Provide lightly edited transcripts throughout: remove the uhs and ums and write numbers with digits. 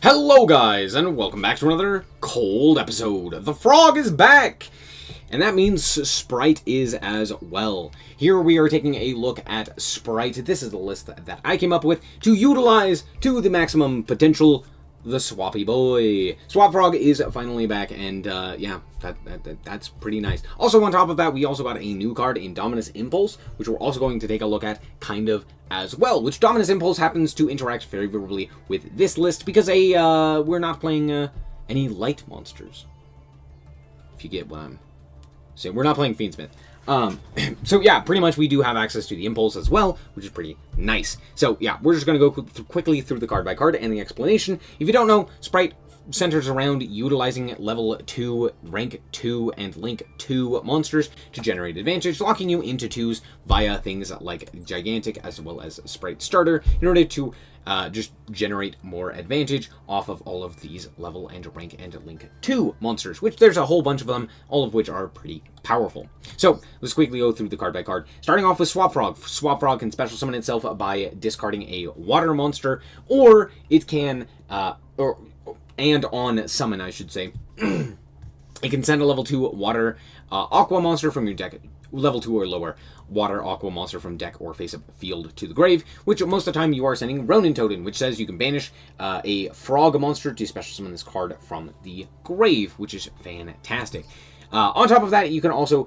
Hello guys, and welcome back to another cold episode. The frog is back! And that means Sprite is as well. Here we are taking a look at Sprite. This is the list that I came up with to utilize to the maximum potential the Swappy Boy. Swap Frog is finally back, and yeah, that's pretty nice. Also, on top of that, we also got a new card in Dominus Impulse, which we're also going to take a look at kind of as well, which Dominus Impulse happens to interact very favorably with this list because we're not playing any light monsters. If you get what I'm saying. We're not playing Fiendsmith. So yeah, pretty much we do have access to the Impulse as well, which is pretty nice. So yeah, we're just going to go quickly through the card by card and the explanation. If you don't know, Sprite centers around utilizing level 2, rank 2, and link 2 monsters to generate advantage, locking you into 2s via things like Gigantic as well as Sprite Starter in order to just generate more advantage off of all of these level and rank and link 2 monsters, which there's a whole bunch of them, all of which are pretty powerful. So let's quickly go through the card by card. Starting off with Swap Frog. Swap Frog can special summon itself by discarding a water monster, or it can, and on summon, I should say. It can send a level 2 water aqua monster from your deck, level 2 or lower water aqua monster from deck or face-up field to the grave, which most of the time you are sending Ronin Totem, which says you can banish a frog monster to special summon this card from the grave, which is fantastic. On top of that, you can also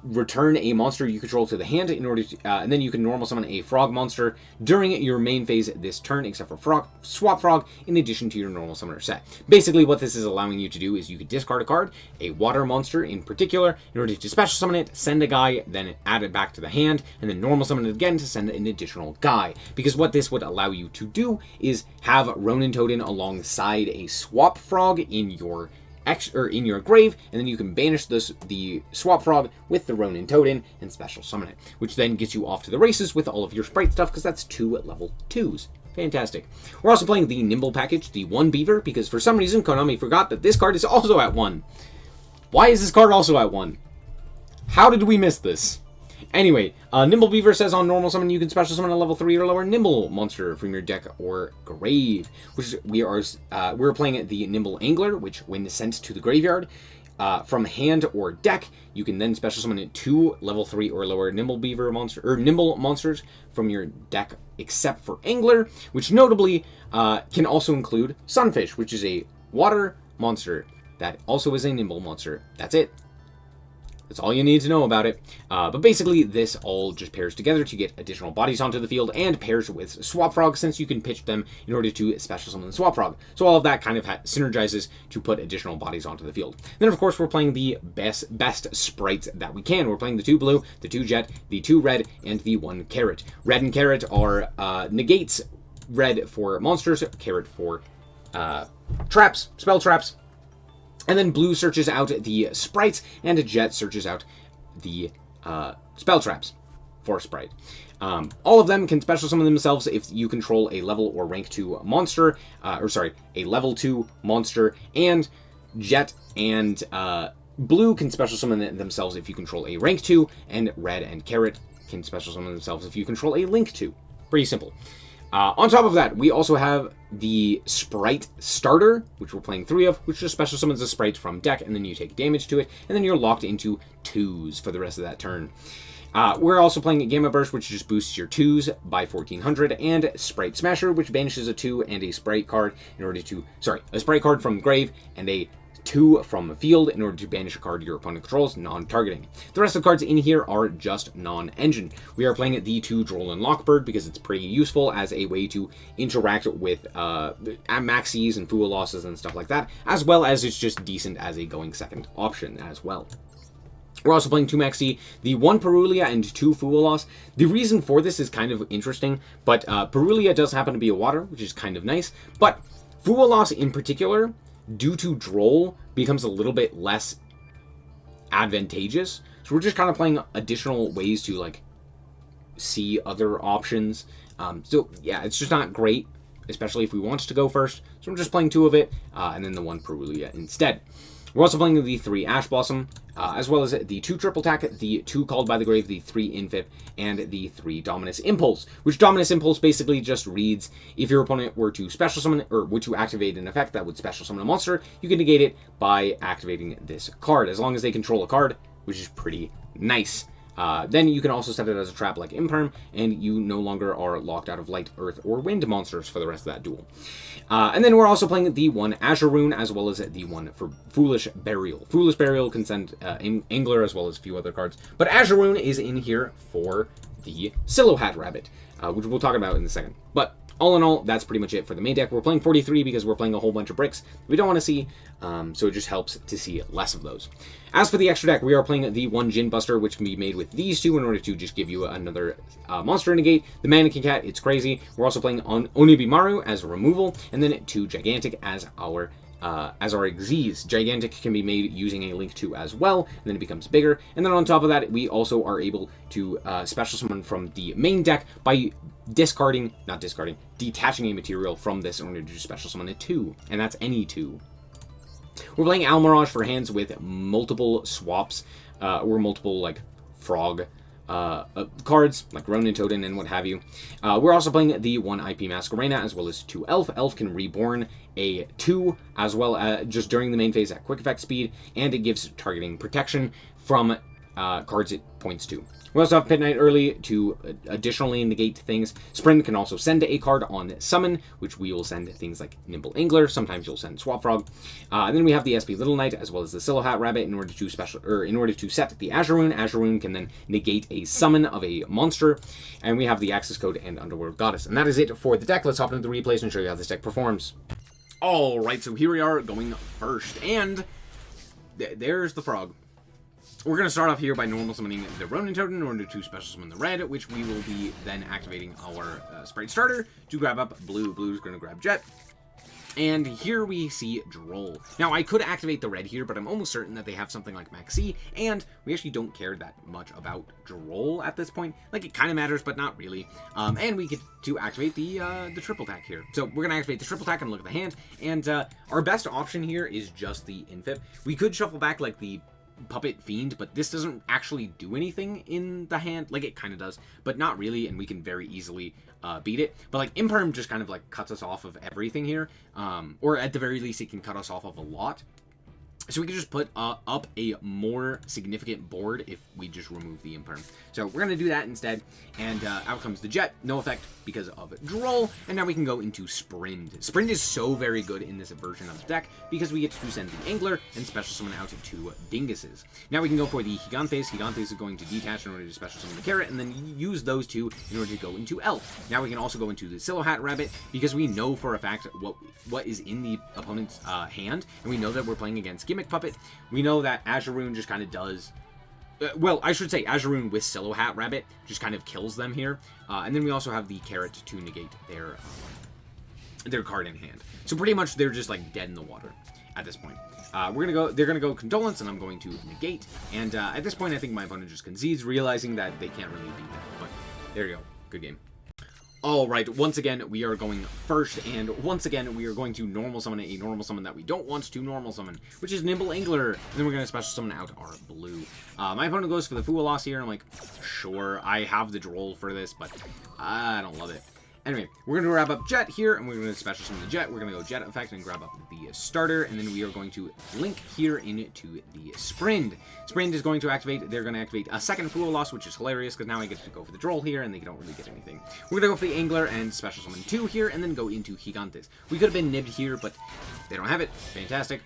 return a monster you control to the hand in order to, and then you can normal summon a frog monster during your main phase this turn, except for Swap Frog, in addition to your normal summoner set. Basically, what this is allowing you to do is you could discard a card, a water monster in particular, in order to special summon it, send a guy, then add it back to the hand, and then normal summon it again to send an additional guy. Because what this would allow you to do is have Ronin Totem alongside a Swap Frog in your in your grave, and then you can banish the Swap Frog with the Ronin Totem and special summon it, which then gets you off to the races with all of your Sprite stuff, because that's 2 level 2s. Fantastic. We're also playing the Nimble package, the 1 Beaver, because for some reason Konami forgot that this card is also at 1. Why is this card also at 1? How did we miss this? Anyway, Nimble Beaver says on normal summon you can special summon a level 3 or lower Nimble monster from your deck or grave, which we're playing the Nimble Angler, which when sent to the graveyard from hand or deck, you can then special summon 2 level 3 or lower Nimble Beaver monster or Nimble monsters from your deck, except for Angler, which notably can also include Sunfish, which is a water monster that also is a Nimble monster. That's it. That's all you need to know about it. But basically, this all just pairs together to get additional bodies onto the field, and pairs with Swap Frog, since you can pitch them in order to special summon the Swap Frog. So all of that kind of synergizes to put additional bodies onto the field. Then, of course, we're playing the best sprites that we can. We're playing the 2 blue, the 2 jet, the 2 red, and the 1 carrot. Red and carrot are negates. Red for monsters, carrot for traps, spell traps. And then blue searches out the sprites, and a jet searches out the spell traps for Sprite. All of them can special summon themselves if you control a level or rank 2 monster, a level 2 monster, and jet and blue can special summon themselves if you control a rank 2, and red and carrot can special summon themselves if you control a link 2. Pretty simple. On top of that, we also have the Sprite Starter, which we're playing 3 of, which just special summons a Sprite from deck, and then you take damage to it, and then you're locked into 2s for the rest of that turn. We're also playing Gamma Burst, which just boosts your 2s by 1400, and Sprite Smasher, which banishes a 2 and a Sprite card in order to, a Sprite card from grave and a 2 from the field in order to banish a card your opponent controls, non-targeting. The rest of the cards in here are just non-engine. We are playing the 2 Droll and Lockbird because it's pretty useful as a way to interact with Maxis and Fuel losses and stuff like that, as well as it's just decent as a going second option as well. We're also playing 2 Maxi, the 1 Perulia and 2 Fuelos. The reason for this is kind of interesting, but Perulia does happen to be a water, which is kind of nice, but Fuelos in particular, due to Droll, becomes a little bit less advantageous. So we're just kind of playing additional ways to like see other options. So yeah, it's just not great, especially if we want to go first. So I'm just playing 2 of it, and then the 1 Perulia instead. We're also playing the 3 Ash Blossom, as well as the 2 Triple Attack, the 2 Called by the Grave, the 3 Infip, and the 3 Dominus Impulse, which Dominus Impulse basically just reads, if your opponent were to special summon, or were to activate an effect that would special summon a monster, you can negate it by activating this card, as long as they control a card, which is pretty nice. Then you can also set it as a trap like Imperm, and you no longer are locked out of light, earth, or wind monsters for the rest of that duel. And then we're also playing the 1 Azure Rune, as well as the 1 for Foolish Burial. Foolish Burial can send Angler, as well as a few other cards. But Azure Rune is in here for the Silhouette Rabbit, which we'll talk about in a second. But all in all, that's pretty much it for the main deck. We're playing 43 because we're playing a whole bunch of bricks we don't want to see, so it just helps to see less of those. As for the extra deck, we are playing the 1 Djinn Buster, which can be made with these 2 in order to just give you another monster negate. The Mannequin Cat, it's crazy. We're also playing on Onibimaru as a removal, and then 2 Gigantic as our Xyz. Gigantic can be made using a Link 2 as well, and then it becomes bigger. And then on top of that, we also are able to special summon from the main deck by detaching a material from this in order to special summon a 2, and that's any 2. We're playing Almirage for hands with multiple swaps, or multiple, like, frog cards, like Ronin Totem and what have you. We're also playing the 1 IP Masquerena, as well as 2 Elf. Elf can reborn a 2, as well as just during the main phase at quick effect speed, and it gives targeting protection from cards it points to. We also have Pit Knight early to additionally negate things. Sprint can also send a card on summon, which we will send things like Nimble Angler. Sometimes you'll send Swap Frog. And then we have the SP Little Knight as well as the Silhouette Rabbit in order to set the Azure Rune. Azure Rune can then negate a summon of a monster. And we have the Access Code and Underworld Goddess. And that is it for the deck. Let's hop into the replays and show you how this deck performs. Alright, so here we are going first. And there's the frog. We're going to start off here by normal summoning the Ronin Totem in order to special summon the red, which we will be then activating our Sprite starter to grab up blue. Blue is going to grab Jet. And here we see Droll. Now, I could activate the red here, but I'm almost certain that they have something like Maxi, and we actually don't care that much about Droll at this point. Like, it kind of matters, but not really. And we get to activate the triple attack here. So we're going to activate the triple attack and look at the hand, and our best option here is just the Infip. We could shuffle back, like, the Puppet Fiend, but this doesn't actually do anything in the hand. Like, it kind of does, but not really, and we can very easily beat it. But, like, Imperm just kind of, like, cuts us off of everything here, or at the very least, it can cut us off of a lot. So we can just put up a more significant board if we just remove the Imperm. So we're going to do that instead, and out comes the Jet. No effect because of Droll, and now we can go into Sprint. Sprint is so very good in this version of the deck because we get to send the Angler and special summon out 2 Dinguses. Now we can go for the Gigantes. Gigantes is going to detach in order to special summon the Carrot, and then use those 2 in order to go into Elf. Now we can also go into the Silhouette Rabbit because we know for a fact what is in the opponent's hand, and we know that we're playing against Gimmick Puppet. We know that Azure Rune just kind of does... well, I should say Azure Rune with Silhouette Rabbit just kind of kills them here. And then we also have the Carrot to negate their card in hand. So pretty much they're just like dead in the water at this point. They're gonna go Condolence, and I'm going to negate. And at this point, I think my opponent just concedes, realizing that they can't really beat them. But there you go. Good game. Alright, once again, we are going first, and once again, we are going to normal summon a normal summon that we don't want to normal summon, which is Nimble Angler, and then we're going to special summon out our blue. My opponent goes for the Fool Loss here, and I'm like, sure, I have the Droll for this, but I don't love it. Anyway, we're going to grab up Jet here, and we're going to special summon the Jet. We're going to go Jet effect and grab up the starter, and then we are going to link here into the Sprint. Sprint is going to activate. They're going to activate a second Fool Loss, which is hilarious, because now I get to go for the Droll here, and they don't really get anything. We're going to go for the Angler and special summon 2 here, and then go into Gigantes. We could have been nibbed here, but they don't have it. Fantastic.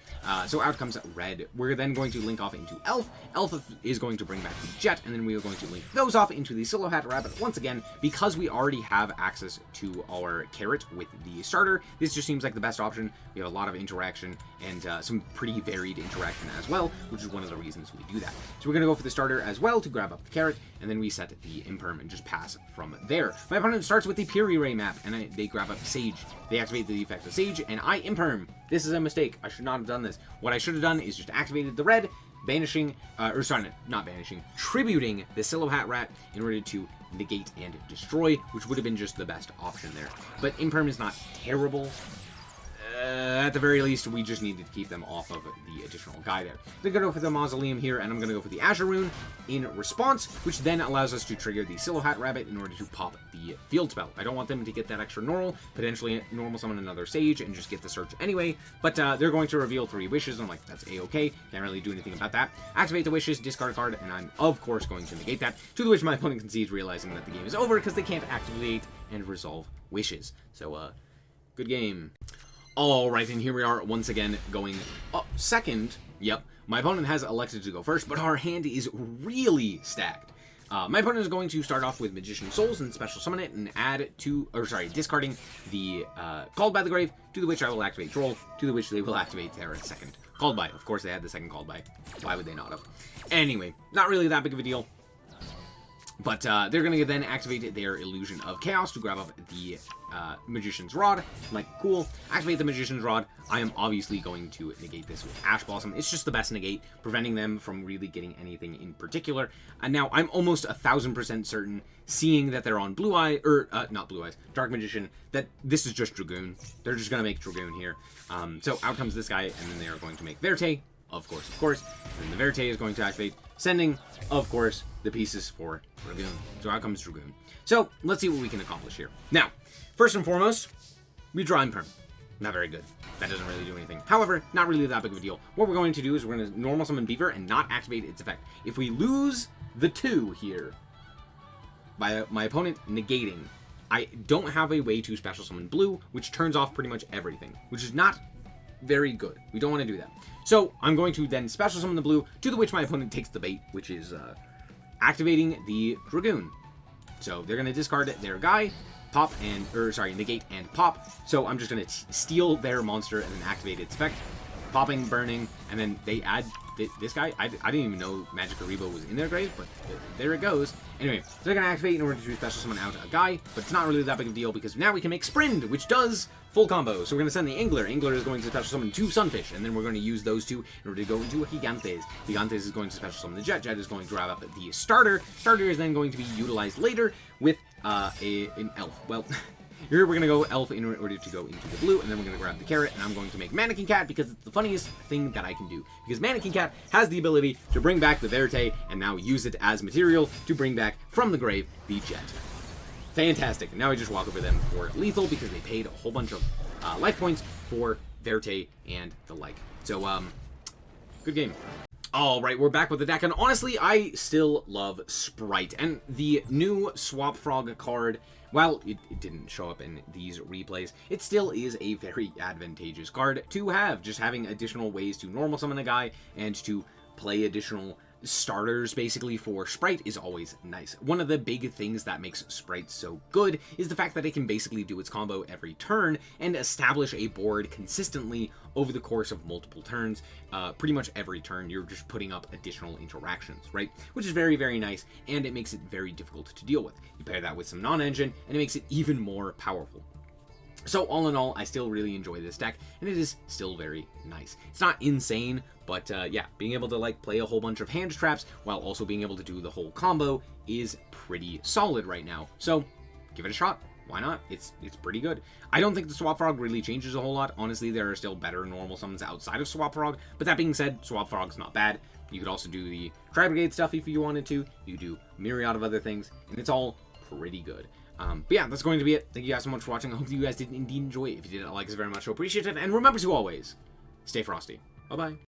So out comes Red. We're then going to link off into Elf. Elf is going to bring back the Jet, and then we are going to link those off into the Silhouette Rabbit once again, because we already have access to our Carrot with the starter. This just seems like the best option. We have a lot of interaction and some pretty varied interaction as well, which is one of the reasons we do that. So we're going to go for the starter as well to grab up the Carrot, and then we set the Imperm and just pass from there. My opponent starts with the Piri Ray map, and they grab up Sage. They activate the effect of Sage, and I Imperm. This is a mistake. I should not have done this. What I should have done is just activated the red, banishing, or sorry, not banishing, tributing the Silhouette Rat in order to negate and destroy, which would have been just the best option there. But Imperm is not terrible. at the very least, we just needed to keep them off of the additional guy there. They're going to go for the Mausoleum here, and I'm going to go for the Azure Rune in response, which then allows us to trigger the Silhouette Rabbit in order to pop the field spell. I don't want them to get that extra normal, potentially normal summon another Sage and just get the search anyway, but they're going to reveal 3 wishes. I'm like, that's a-okay, can't really do anything about that. Activate the wishes, discard a card, and I'm of course going to negate that, to the which my opponent concedes, realizing that the game is over because they can't activate and resolve wishes. So, good game. Alright, and here we are once again going up second. Yep, my opponent has elected to go first, but our hand is really stacked. My opponent is going to start off with Magician Souls and special summon it and add to, or sorry, discarding the Called by the Grave, to the which I will activate Troll, to the which they will activate their second Called by. Of course, they had the second Called by. Why would they not have? Anyway, not really that big of a deal. But they're going to then activate their Illusion of Chaos to grab up the Magician's Rod. I'm like, cool. Activate the Magician's Rod. I am obviously going to negate this with Ash Blossom. It's just the best negate, preventing them from really getting anything in particular. And now I'm almost 1000% certain, seeing that they're on Blue Eye, or not Blue Eyes, Dark Magician, that this is just Dragoon. They're just going to make Dragoon here. So out comes this guy, and then they are going to make Verte. Of course. And the Verte is going to activate, sending, of course, the pieces for Dragoon. So out comes Dragoon. So, let's see what we can accomplish here. Now, first and foremost, we draw Imperm. Not very good. That doesn't really do anything. However, not really that big of a deal. What we're going to do is we're going to normal summon Beaver and not activate its effect. If we lose the 2 here, by my opponent negating, I don't have a way to special summon Blue, which turns off pretty much everything, which is not very good. We don't want to do that. So I'm going to then special summon the Blue, to the which my opponent takes the bait, which is activating the Dragoon. So they're going to discard their guy, pop and, negate and pop. So I'm just going to steal their monster and then activate its effect. Popping, burning, and then they add this guy. I didn't even know Magic Aribo was in their grave, but there it goes. Anyway, so they're going to activate in order to special summon out a guy, but it's not really that big of a deal because now we can make Sprind, which does full combo. So we're going to send the Angler. Angler is going to special summon 2 Sunfish, and then we're going to use those 2 in order to go into a Gigantes. Gigantes is going to special summon the Jet. Jet is going to grab up the Starter. Starter is then going to be utilized later with an Elf. Well, here we're going to go Elf in order to go into the blue, and then we're going to grab the Carrot, and I'm going to make Mannequin Cat because it's the funniest thing that I can do. Because Mannequin Cat has the ability to bring back the Verte, and now use it as material to bring back from the grave the Jet. Fantastic. Now I just walk over them for lethal because they paid a whole bunch of life points for Verte and the like. So, good game. Alright, we're back with the deck, and honestly, I still love Sprite. And the new Swap Frog card, while it didn't show up in these replays, it still is a very advantageous card to have. Just having additional ways to normal summon a guy and to play additional starters basically for Sprite is always nice. One of the big things that makes Sprite so good is the fact that it can basically do its combo every turn and establish a board consistently over the course of multiple turns. Pretty much every turn you're just putting up additional interactions, right? Which is very, very nice, and it makes it very difficult to deal with. You pair that with some non-engine, and it makes it even more powerful. So all in all, I still really enjoy this deck, and it is still very nice. It's not insane, but yeah, being able to like play a whole bunch of hand traps while also being able to do the whole combo is pretty solid right now. So give it a shot. Why not? It's pretty good. I don't think the Swap Frog really changes a whole lot. Honestly, there are still better normal summons outside of Swap Frog, but that being said, Swap Frog's not bad. You could also do the Tri-Brigade stuff if you wanted to. You do a myriad of other things, and it's all pretty good. But yeah, that's going to be it. Thank you guys so much for watching. I hope you guys did indeed enjoy it. If you did, I like us very much, so appreciate it. And remember to always stay frosty. Bye-bye.